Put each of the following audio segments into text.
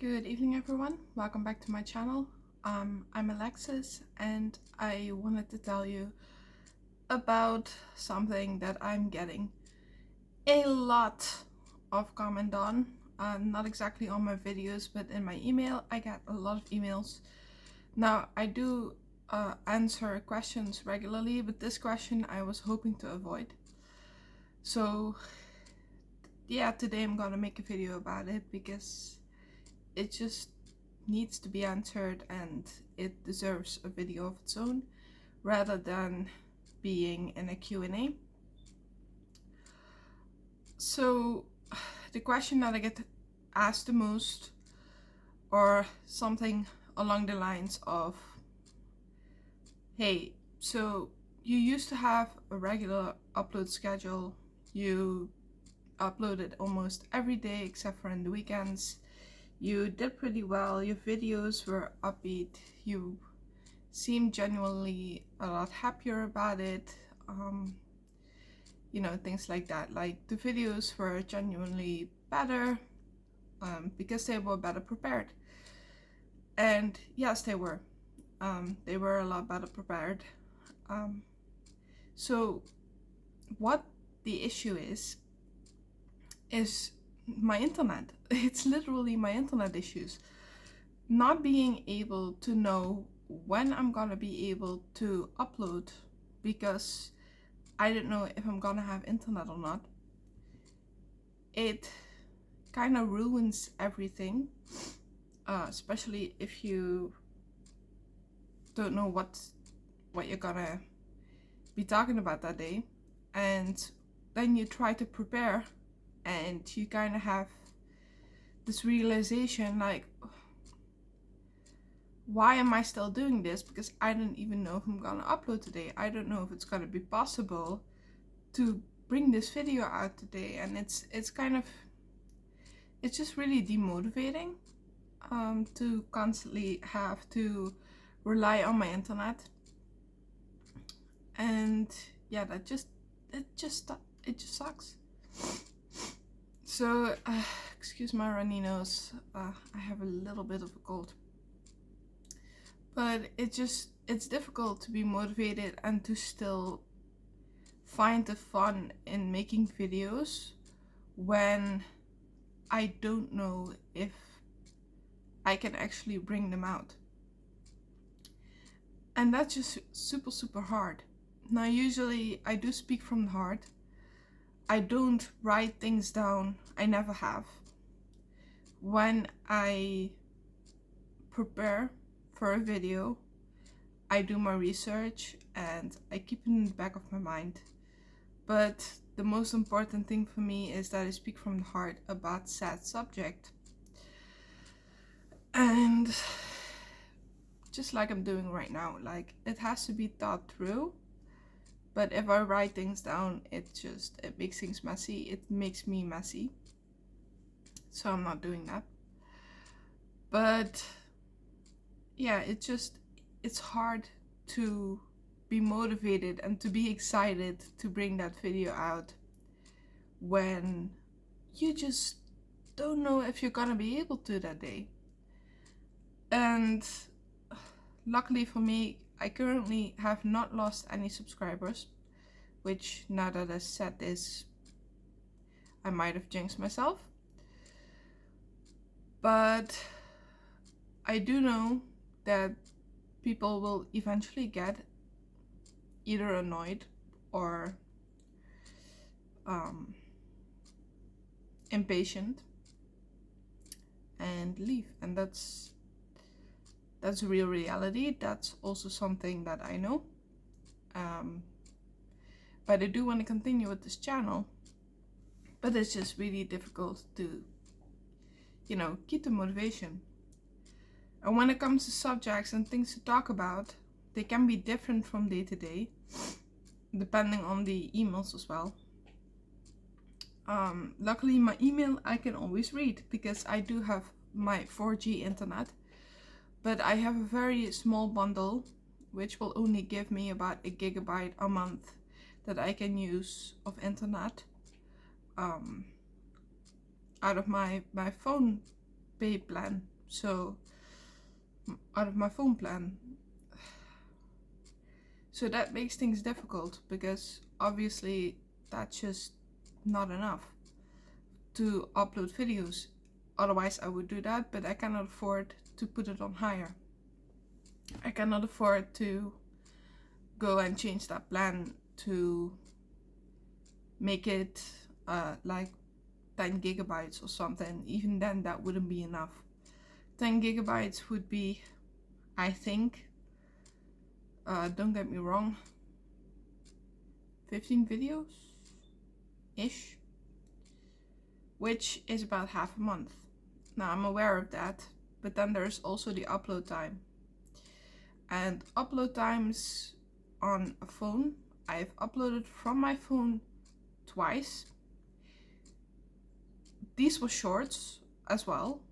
Good evening everyone, welcome back to my channel. I'm Alexis and I wanted to tell you about something that I'm getting a lot of comment on. Not exactly on my videos, but in my email. I get a lot of emails. Now I do answer questions regularly, but this question I was hoping to avoid. So yeah, today I'm gonna make a video about it because it just needs to be answered and it deserves a video of its own rather than being in a Q&A. So the question that I get asked the most, or something along the lines of, hey, so you used to have a regular upload schedule, you uploaded almost every day except for in the weekends. You did pretty well, your videos were upbeat, you seemed genuinely a lot happier about it, you know, things like that. Like the videos were genuinely better because they were better prepared. And yes, they were a lot better prepared. So what the issue is my internet. It's literally my internet issues. Not being able to know when I'm gonna be able to upload because I don't know if I'm gonna have internet or not. It kind of ruins everything, especially if you don't know what you're gonna be talking about that day, and then you try to prepare and you kind of have this realization like, why am I still doing this? Because I don't even know if I'm gonna upload today. I don't know if it's gonna be possible to bring this video out today, and it's just really demotivating to constantly have to rely on my internet. And yeah, it just sucks. So excuse my runny nose, I have a little bit of a cold, but it's difficult to be motivated and to still find the fun in making videos when I don't know if I can actually bring them out. And that's just super hard. Now usually I do speak from the heart. I don't write things down, I never have. When I prepare for a video, I do my research and I keep it in the back of my mind. But the most important thing for me is that I speak from the heart about said subject. And just like I'm doing right now, like it has to be thought through. But if I write things down, it makes things messy. It makes me messy. So I'm not doing that. But yeah, it's hard to be motivated and to be excited to bring that video out when you just don't know if you're gonna be able to that day. And luckily for me, I currently have not lost any subscribers, which now that I said this, I might have jinxed myself. But I do know that people will eventually get either annoyed or impatient and leave, and that's a real reality. That's also something that I know. But I do want to continue with this channel, but it's just really difficult to, you know, keep the motivation. And when it comes to subjects and things to talk about, they can be different from day to day, depending on the emails as well. Luckily my email I can always read because I do have my 4G internet, but I have a very small bundle which will only give me about 1 gigabyte a month that I can use of internet out of my phone pay plan, so out of my phone plan. So that makes things difficult because obviously that's just not enough to upload videos. Otherwise I would do that, but I cannot afford to put it on higher. I cannot afford to go and change that plan to make it like 10 gigabytes or something. Even then that wouldn't be enough. 10 gigabytes would be, I think, don't get me wrong, 15 videos ish, which is about half a month. Now I'm aware of that, but then there's also the upload time. And upload times on a phone, I've uploaded from my phone twice. These were shorts as well.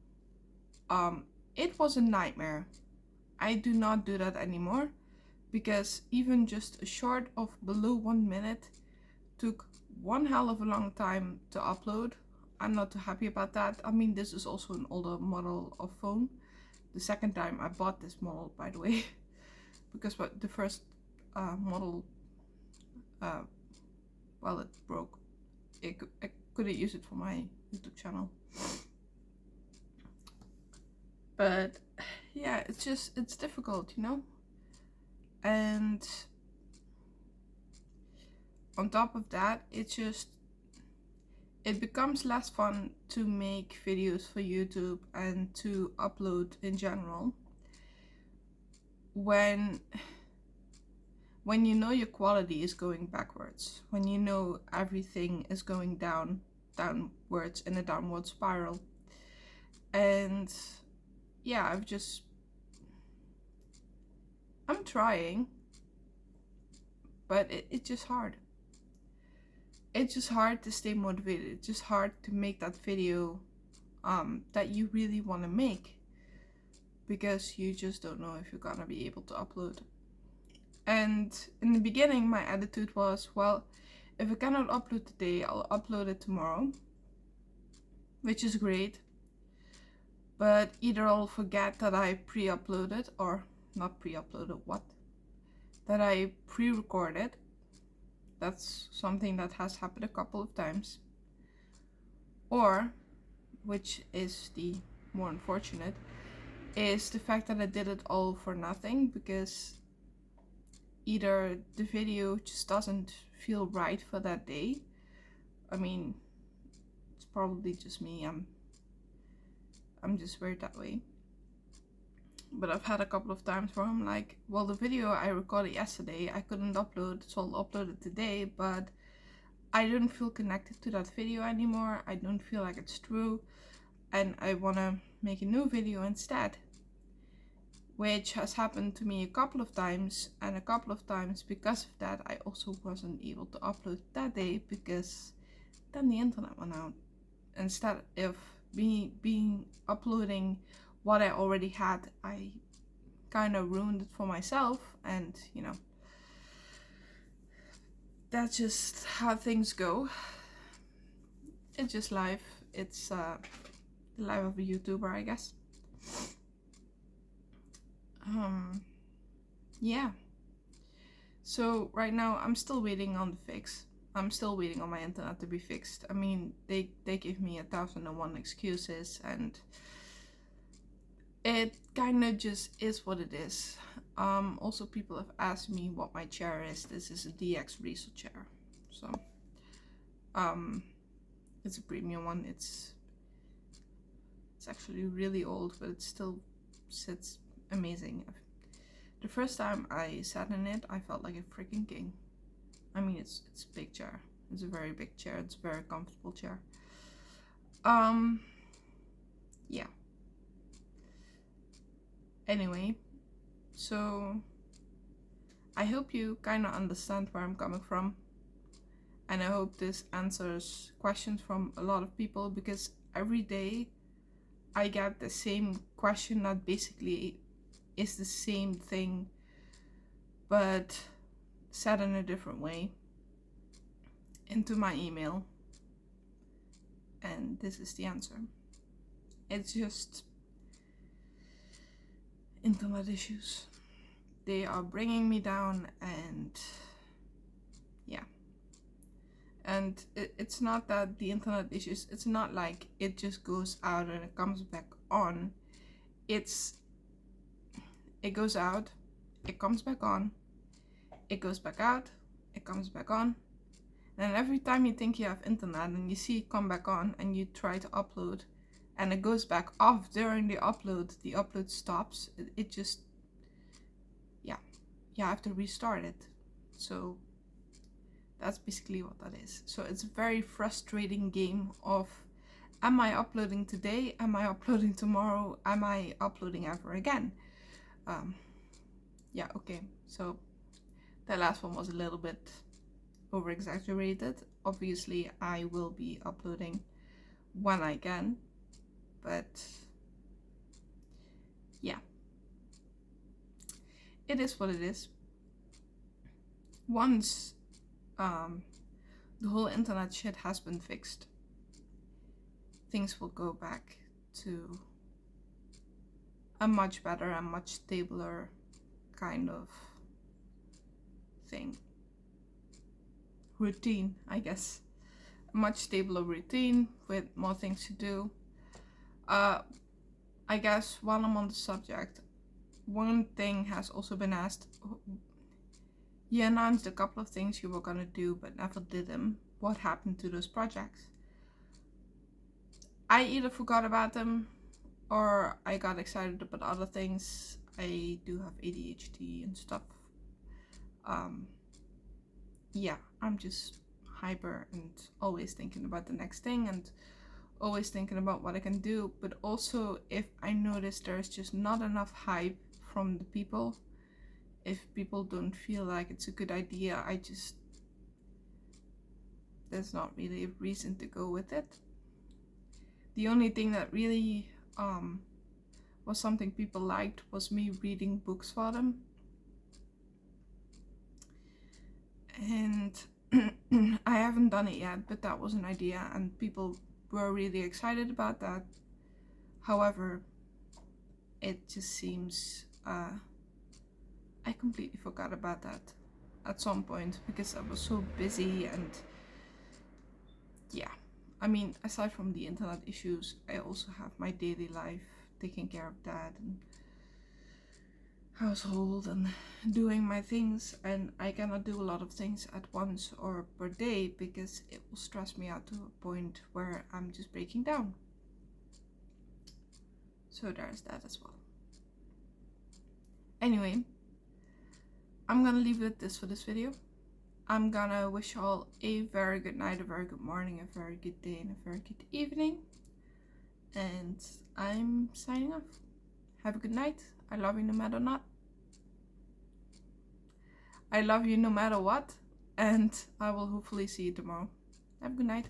It was a nightmare. I do not do that anymore because even just a short of below 1 minute took one hell of a long time to upload. I'm not too happy about that. I mean, this is also an older model of phone. The second time I bought this model, by the way, because the first model, well, it broke. I couldn't use it for my YouTube channel. But yeah, it's difficult, you know? And on top of that, it becomes less fun to make videos for YouTube and to upload in general when you know your quality is going backwards, when you know everything is going downwards in a downward spiral. And yeah, I'm trying, but it's just hard. It's just hard to stay motivated. It's just hard to make that video that you really want to make, because you just don't know if you're gonna be able to upload. And in the beginning my attitude was, well, if I cannot upload today, I'll upload it tomorrow, which is great. But either I'll forget that I pre-uploaded, or not pre-uploaded, that I pre-recorded. That's something that has happened a couple of times. Or, which is the more unfortunate, is the fact that I did it all for nothing, because either the video just doesn't feel right for that day. I mean, it's probably just me. I'm just weird that way. But I've had a couple of times where I'm like, well, the video I recorded yesterday, I couldn't upload, so I'll upload it today, but I don't feel connected to that video anymore. I don't feel like it's true, and I want to make a new video instead. Which has happened to me a couple of times, and a couple of times because of that I also wasn't able to upload that day, because then the internet went out. Instead of being uploading what I already had, I kind of ruined it for myself, and you know, that's just how things go. It's just life. It's the life of a YouTuber, I guess. Yeah. So right now I'm still waiting on the fix. I'm still waiting on my internet to be fixed. I mean, they give me 1,001 excuses, and it kind of just is what it is. Also, people have asked me what my chair is. This is a DX Riesel chair. So, it's a premium one. It's actually really old, but it still sits amazing. The first time I sat in it, I felt like a freaking king. I mean, it's a big chair. It's a very big chair. It's a very comfortable chair. Yeah. Anyway, so I hope you kind of understand where I'm coming from, and I hope this answers questions from a lot of people, because every day I get the same question that basically is the same thing, but said in a different way, into my email. And this is the answer. It's just, internet issues. They are bringing me down, and yeah. And it's not that the internet issues, it's not like it just goes out and it comes back on. It goes out, it comes back on, it goes back out, it comes back on. And every time you think you have internet and you see it come back on and you try to upload and it goes back off during the upload stops. It just, yeah, you have to restart it. So that's basically what that is. So it's a very frustrating game of, am I uploading today? Am I uploading tomorrow? Am I uploading ever again? Yeah, okay. So that last one was a little bit over exaggerated. Obviously, I will be uploading when I can, but yeah, it is what it is. Once the whole internet shit has been fixed, things will go back to a much better and much stabler kind of thing. Routine, I guess. A much stabler routine with more things to do. I guess while I'm on the subject, one thing has also been asked. You announced a couple of things you were gonna do but never did them. What happened to those projects? I either forgot about them or I got excited about other things. I do have ADHD and stuff. Yeah, I'm just hyper and always thinking about the next thing and always thinking about what I can do. But also, if I notice there's just not enough hype from the people, if people don't feel like it's a good idea, there's not really a reason to go with it. The only thing that really was something people liked was me reading books for them. And I haven't done it yet, but that was an idea and people were really excited about that. However, it just seems I completely forgot about that at some point because I was so busy. And yeah, I mean, aside from the internet issues, I also have my daily life, taking care of that and household and doing my things, and I cannot do a lot of things at once or per day because it will stress me out to a point where I'm just breaking down. So there's that as well. Anyway, I'm gonna leave it at this for this video. I'm gonna wish you all a very good night, a very good morning, a very good day, and a very good evening. And I'm signing off. Have a good night. I love you no matter what. I love you no matter what. And I will hopefully see you tomorrow. Have a good night.